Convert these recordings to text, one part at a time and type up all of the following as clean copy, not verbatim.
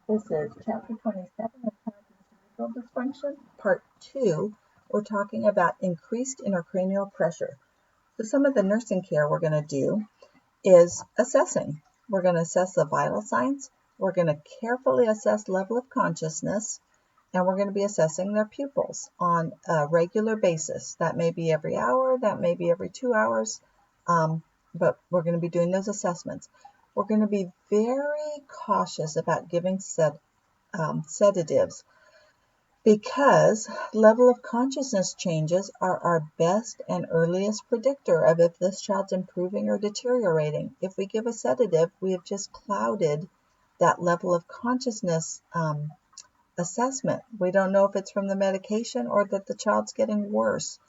This is Chapter 27 of Cerebral Dysfunction, Part 2. We're talking about increased intracranial pressure. So some of the nursing care we're going to do is assessing. We're going to assess the vital signs. We're going to carefully assess level of consciousness. And we're going to be assessing their pupils on a regular basis. That may be every hour, that may be every 2 hours, but we're going to be doing those assessments. We're going to be very cautious about giving sedatives because level of consciousness changes are our best and earliest predictor of if this child's improving or deteriorating. If we give a sedative, we have just clouded that level of consciousness assessment. We don't know if it's from the medication or that the child's getting worse.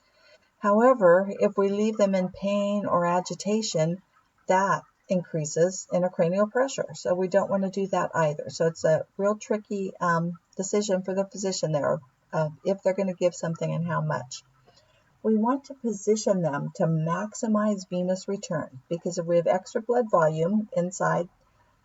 However, if we leave them in pain or agitation, that increases intracranial pressure. So we don't want to do that either. So it's a real tricky decision for the physician there if they're going to give something and how much. We want to position them to maximize venous return because if we have extra blood volume inside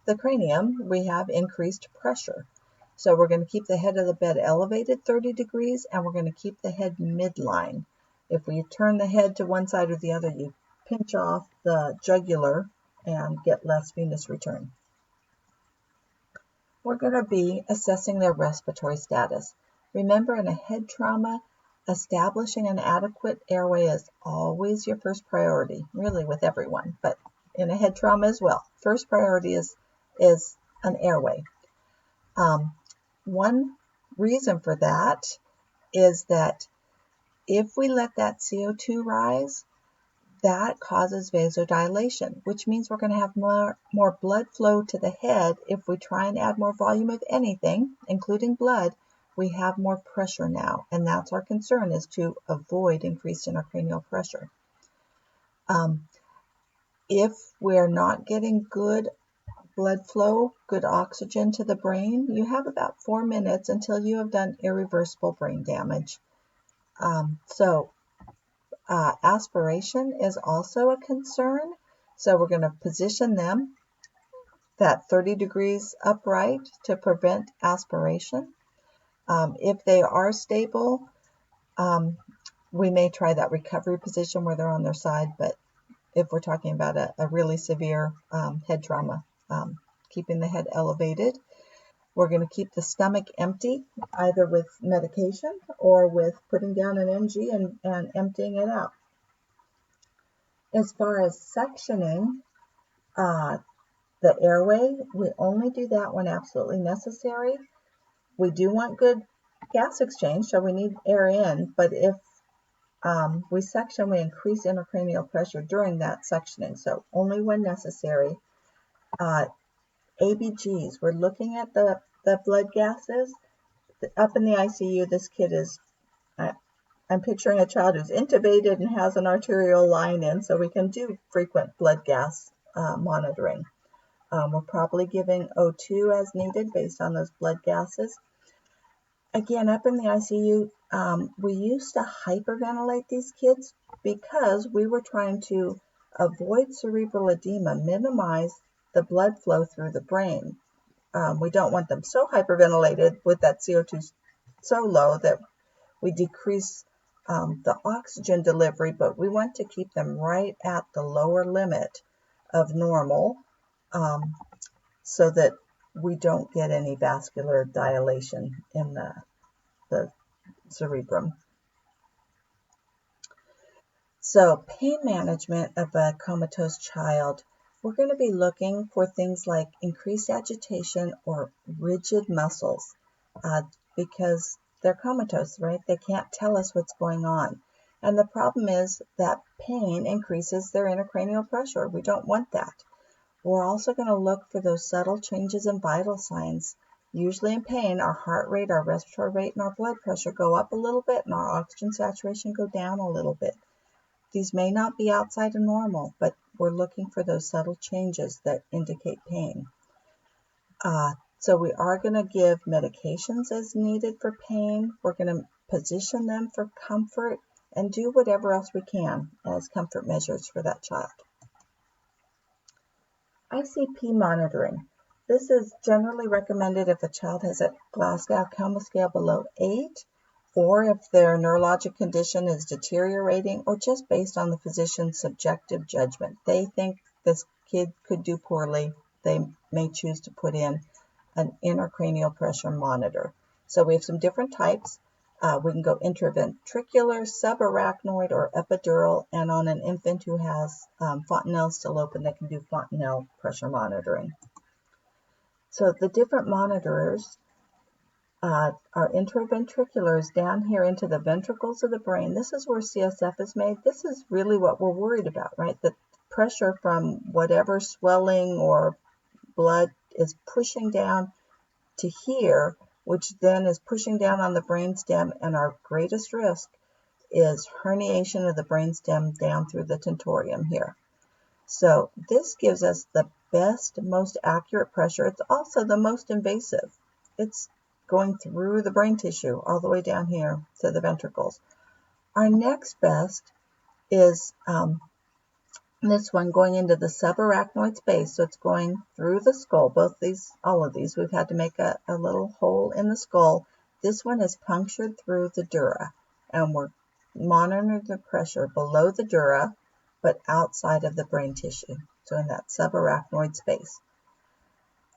the cranium, we have increased pressure. So we're going to keep the head of the bed elevated 30 degrees and we're going to keep the head midline. If we turn the head to one side or the other, you pinch off the jugular and get less venous return. We're going to be assessing their respiratory status. Remember, in a head trauma, establishing an adequate airway is always your first priority, really with everyone, but in a head trauma as well. First priority is an airway. One reason for that is that if we let that CO2 rise, that causes vasodilation, which means we're going to have more blood flow to the head. If we try and add more volume of anything, including blood, we have more pressure now, and that's our concern, is to avoid increased intracranial pressure. If we're not getting good blood flow, good oxygen to the brain, you have about 4 minutes until you have done irreversible brain damage. Aspiration is also a concern. So we're going to position them that 30 degrees upright to prevent aspiration. If they are stable, we may try that recovery position where they're on their side, but if we're talking about a really severe head trauma, keeping the head elevated. We're going to keep the stomach empty, either with medication or with putting down an NG and emptying it out. As far as sectioning the airway, we only do that when absolutely necessary. We do want good gas exchange, so we need air in, but if we section, we increase intracranial pressure during that sectioning, so only when necessary. ABGs, we're looking at the blood gases. Up in the ICU, this kid is, I'm picturing a child who's intubated and has an arterial line in, so we can do frequent blood gas monitoring. We're probably giving O2 as needed based on those blood gases. Again, up in the ICU, we used to hyperventilate these kids because we were trying to avoid cerebral edema, minimize the blood flow through the brain. We don't want them so hyperventilated with that CO2 so low that we decrease the oxygen delivery, but we want to keep them right at the lower limit of normal so that we don't get any vascular dilation in the cerebrum. So pain management of a comatose child, we're going to be looking for things like increased agitation or rigid muscles because they're comatose, right? They can't tell us what's going on. And the problem is that pain increases their intracranial pressure. We don't want that. We're also going to look for those subtle changes in vital signs. Usually in pain, our heart rate, our respiratory rate, and our blood pressure go up a little bit, and our oxygen saturation go down a little bit. These may not be outside of normal, but we're looking for those subtle changes that indicate pain. So we are going to give medications as needed for pain. We're going to position them for comfort and do whatever else we can as comfort measures for that child. ICP monitoring. This is generally recommended if a child has a Glasgow Coma scale below 8, or if their neurologic condition is deteriorating, or just based on the physician's subjective judgment. They think this kid could do poorly. They may choose to put in an intracranial pressure monitor. So we have some different types. We can go intraventricular, subarachnoid, or epidural, and on an infant who has fontanelle still open, they can do fontanelle pressure monitoring. So the different monitors are intraventriculars down here into the ventricles of the brain. This is where CSF is made. This is really what we're worried about, right? The pressure from whatever swelling or blood is pushing down to here, which then is pushing down on the brainstem, and our greatest risk is herniation of the brainstem down through the tentorium here. So this gives us the best, most accurate pressure. It's also the most invasive. It's going through the brain tissue all the way down here to the ventricles. Our next best is this one going into the subarachnoid space. So it's going through the skull. All of these, we've had to make a little hole in the skull. This one is punctured through the dura, and we're monitoring the pressure below the dura, but outside of the brain tissue. So in that subarachnoid space.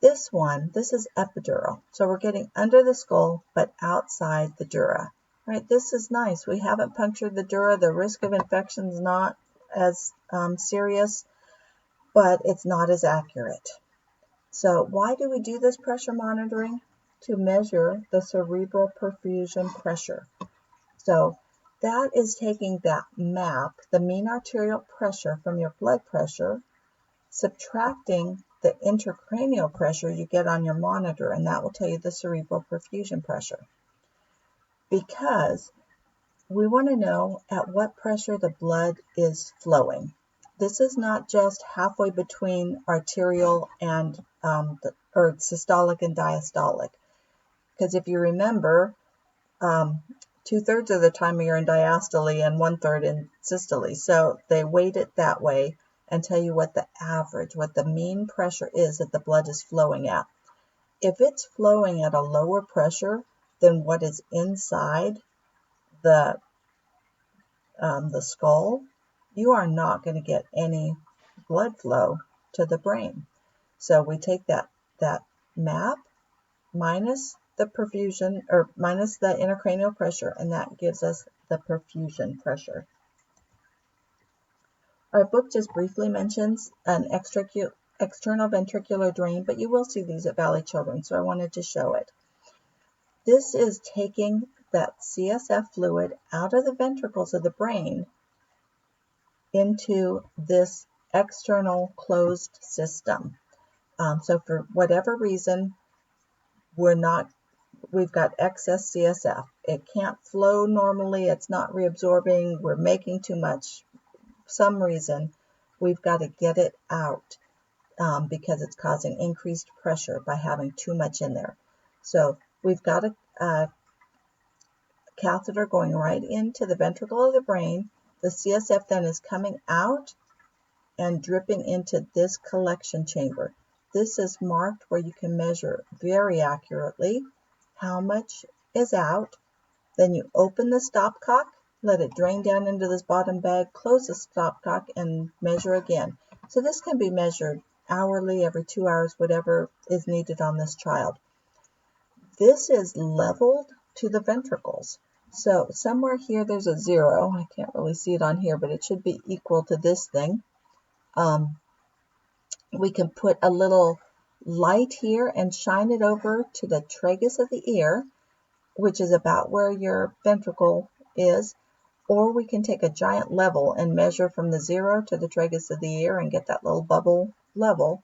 This is epidural. So we're getting under the skull, but outside the dura. Right? This is nice. We haven't punctured the dura. The risk of infection is not as serious, but it's not as accurate. So why do we do this pressure monitoring? To measure the cerebral perfusion pressure. So that is taking that map, the mean arterial pressure from your blood pressure, subtracting the intracranial pressure you get on your monitor, and that will tell you the cerebral perfusion pressure. Because we want to know at what pressure the blood is flowing. This is not just halfway between arterial and or systolic and diastolic. Because if you remember, 2/3 of the time you're in diastole and 1/3 in systole. So they weight it that way and tell you what the average, what the mean pressure is that the blood is flowing at. If it's flowing at a lower pressure than what is inside the skull, you are not going to get any blood flow to the brain. So we take that map minus the perfusion, or minus the intracranial pressure, and that gives us the perfusion pressure. Our book just briefly mentions an external ventricular drain, but you will see these at Valley Children's, so I wanted to show it. This is taking that CSF fluid out of the ventricles of the brain into this external closed system. So for whatever reason, we've got excess CSF. It can't flow normally. It's not reabsorbing. We're making too much. Some reason, we've got to get it out because it's causing increased pressure by having too much in there. So we've got a catheter going right into the ventricle of the brain. The CSF then is coming out and dripping into this collection chamber. This is marked where you can measure very accurately how much is out. Then you open the stopcock, let it drain down into this bottom bag, close the stopcock, and measure again. So this can be measured hourly, every 2 hours, whatever is needed on this child. This is leveled to the ventricles. So somewhere here there's a 0. I can't really see it on here, but it should be equal to this thing. We can put a little light here and shine it over to the tragus of the ear, which is about where your ventricle is, or we can take a giant level and measure from the 0 to the tragus of the ear and get that little bubble level.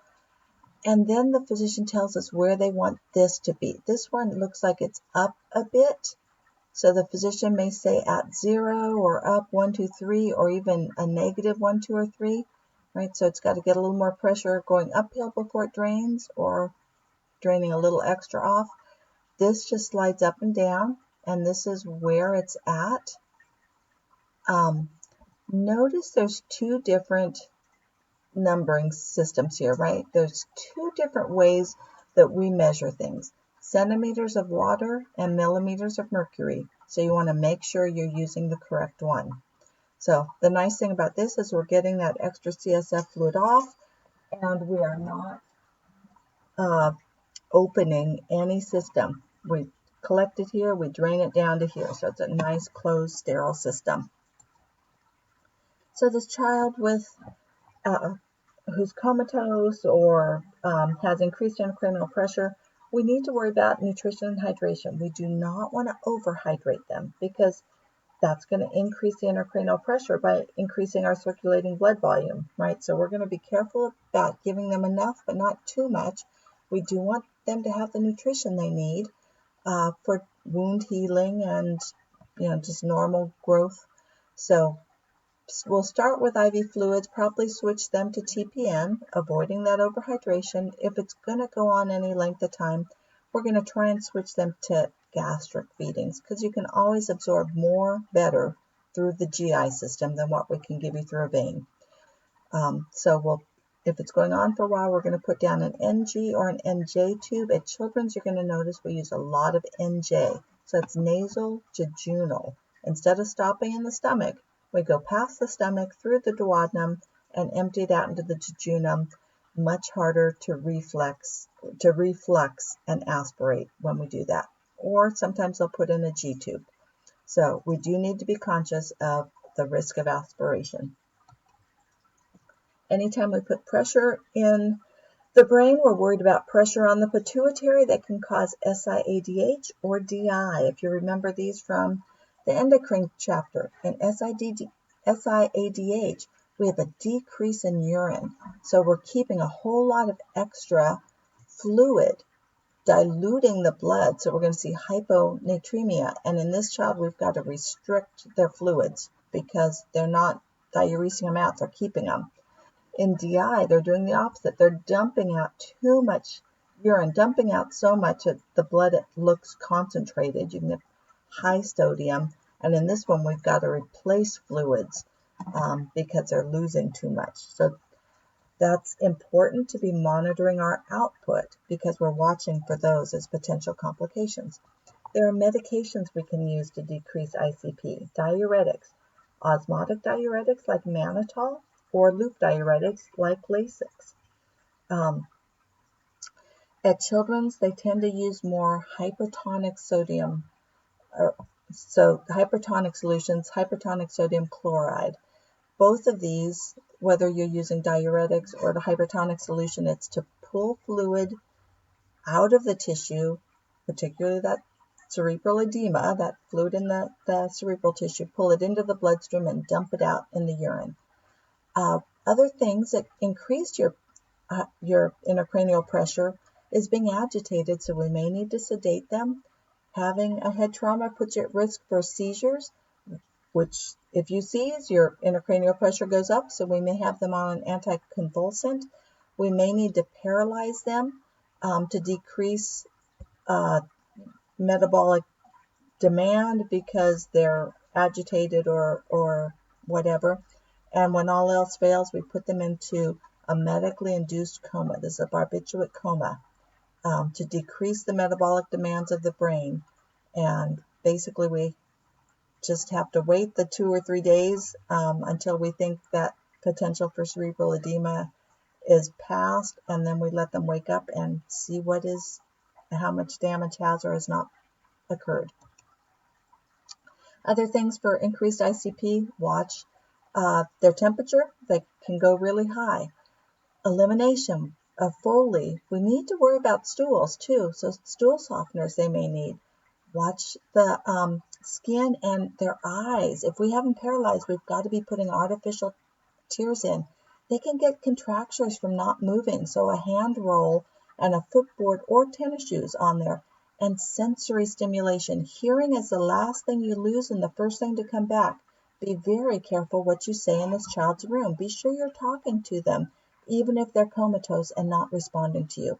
And then the physician tells us where they want this to be. This one looks like it's up a bit. So the physician may say at 0 or up 1, 2, 3, or even a negative 1, 2, or 3. Right? So it's got to get a little more pressure going uphill before it drains, or draining a little extra off. This just slides up and down, and this is where it's at. Notice there's 2 different numbering systems here, right? There's 2 different ways that we measure things. Centimeters of water and millimeters of mercury. So you want to make sure you're using the correct one. So the nice thing about this is we're getting that extra CSF fluid off, and we are not opening any system. We collect it here, we drain it down to here. So it's a nice closed sterile system. So this child with who's comatose or has increased intracranial pressure, we need to worry about nutrition and hydration. We do not want to overhydrate them because that's going to increase the intracranial pressure by increasing our circulating blood volume, right? So we're going to be careful about giving them enough, but not too much. We do want them to have the nutrition they need for wound healing and, just normal growth. So we'll start with IV fluids, probably switch them to TPN, avoiding that overhydration. If it's going to go on any length of time, we're going to try and switch them to gastric feedings because you can always absorb more better through the GI system than what we can give you through a vein. If it's going on for a while, we're going to put down an NG or an NJ tube. At Children's, you're going to notice we use a lot of NJ. So it's nasal jejunal. Instead of stopping in the stomach, we go past the stomach, through the duodenum, and empty it out into the jejunum. Much harder to reflux and aspirate when we do that. Or sometimes they'll put in a G tube. So we do need to be conscious of the risk of aspiration. Anytime we put pressure in the brain, we're worried about pressure on the pituitary that can cause SIADH or DI. If you remember these from the endocrine chapter, in SIADH, we have a decrease in urine. So we're keeping a whole lot of extra fluid, diluting the blood. So we're going to see hyponatremia. And in this child, we've got to restrict their fluids because they're not diuresing them out, they're keeping them. In DI, they're doing the opposite. They're dumping out too much urine, dumping out so much that the blood looks concentrated. You can have high sodium. And in this one, we've got to replace fluids because they're losing too much. So that's important to be monitoring our output because we're watching for those as potential complications. There are medications we can use to decrease ICP. Diuretics, osmotic diuretics like mannitol, or loop diuretics like Lasix. At Children's, they tend to use more hypertonic sodium, hypertonic solutions, hypertonic sodium chloride. Both of these, whether you're using diuretics or the hypertonic solution, it's to pull fluid out of the tissue, particularly that cerebral edema, that fluid in the cerebral tissue, pull it into the bloodstream and dump it out in the urine. Other things that increase your intracranial pressure is being agitated, so we may need to sedate them. Having a head trauma puts you at risk for seizures, which if you seize, your intracranial pressure goes up, so we may have them on an anticonvulsant. We may need to paralyze them to decrease metabolic demand because they're agitated or whatever. And when all else fails, we put them into a medically induced coma. This is a barbiturate coma to decrease the metabolic demands of the brain. And basically, we just have to wait the 2 or 3 days until we think that potential for cerebral edema is past, and then we let them wake up and see how much damage has or has not occurred. Other things for increased ICP, watch their temperature. They can go really high. Elimination of Foley. We need to worry about stools too, so stool softeners they may need. Watch the skin and their eyes. If we have them paralyzed, we've got to be putting artificial tears in. They can get contractures from not moving, so a hand roll and a footboard or tennis shoes on there. And sensory stimulation. Hearing is the last thing you lose and the first thing to come back. Be very careful what you say in this child's room. Be sure you're talking to them, even if they're comatose and not responding to you.